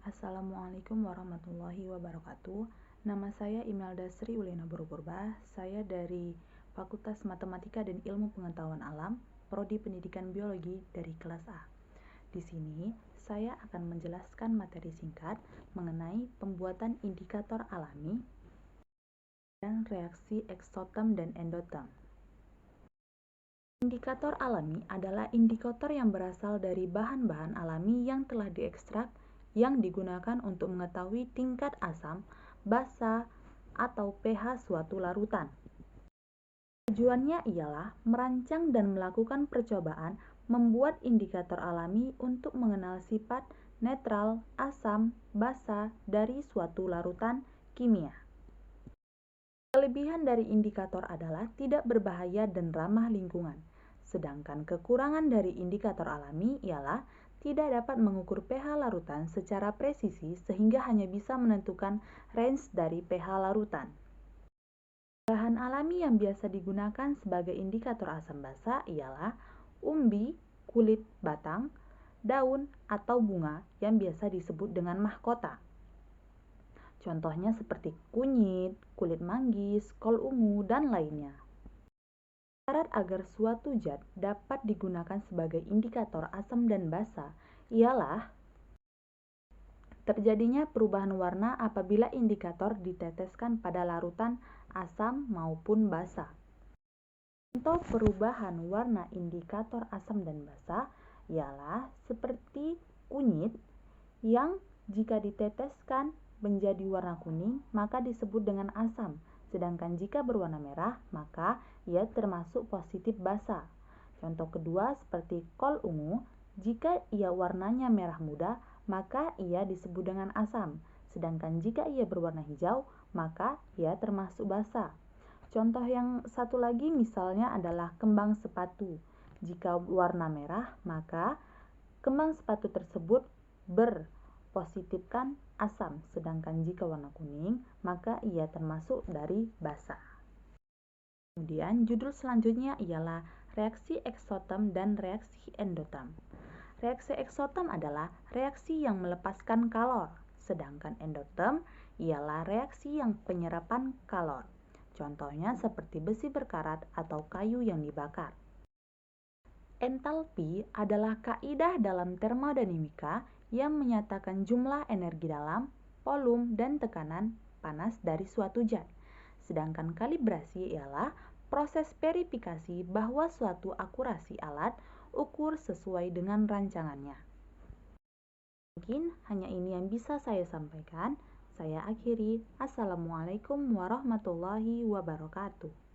Assalamualaikum warahmatullahi wabarakatuh. Nama saya Imelda Sri Ulena Purba. Saya dari Fakultas Matematika dan Ilmu Pengetahuan Alam, Prodi Pendidikan Biologi dari kelas A. Di sini, saya akan menjelaskan materi singkat mengenai pembuatan indikator alami dan reaksi eksoterm dan endoterm. Indikator alami adalah indikator yang berasal dari bahan-bahan alami yang telah diekstrak yang digunakan untuk mengetahui tingkat asam, basa, atau pH suatu larutan. Tujuannya ialah merancang dan melakukan percobaan membuat indikator alami untuk mengenal sifat netral, asam, basa dari suatu larutan kimia. Kelebihan dari indikator adalah tidak berbahaya dan ramah lingkungan. Sedangkan kekurangan dari indikator alami ialah tidak dapat mengukur pH larutan secara presisi sehingga hanya bisa menentukan range dari pH larutan. Bahan alami yang biasa digunakan sebagai indikator asam basa ialah umbi, kulit batang, daun, atau bunga yang biasa disebut dengan mahkota. Contohnya seperti kunyit, kulit manggis, kol ungu, dan lainnya. Syarat agar suatu zat dapat digunakan sebagai indikator asam dan basa ialah terjadinya perubahan warna apabila indikator diteteskan pada larutan asam maupun basa. Contoh perubahan warna indikator asam dan basa ialah seperti kunyit yang jika diteteskan menjadi warna kuning maka disebut dengan asam. Sedangkan jika berwarna merah, maka ia termasuk positif basa. Contoh kedua seperti kol ungu, jika ia warnanya merah muda, maka ia disebut dengan asam. Sedangkan jika ia berwarna hijau, maka ia termasuk basa. Contoh yang satu lagi misalnya adalah kembang sepatu. Jika warna merah, maka kembang sepatu tersebut berpositifkan asam, sedangkan jika warna kuning, maka ia termasuk dari basa. Kemudian judul selanjutnya ialah reaksi eksoterm dan reaksi endoterm. Reaksi eksoterm adalah reaksi yang melepaskan kalor, sedangkan endoterm ialah reaksi yang penyerapan kalor. Contohnya seperti besi berkarat atau kayu yang dibakar. Entalpi adalah kaidah dalam termodinamika yang menyatakan jumlah energi dalam, volume, dan tekanan panas dari suatu zat. Sedangkan kalibrasi ialah proses verifikasi bahwa suatu akurasi alat ukur sesuai dengan rancangannya. Mungkin hanya ini yang bisa saya sampaikan. Saya akhiri. Assalamualaikum warahmatullahi wabarakatuh.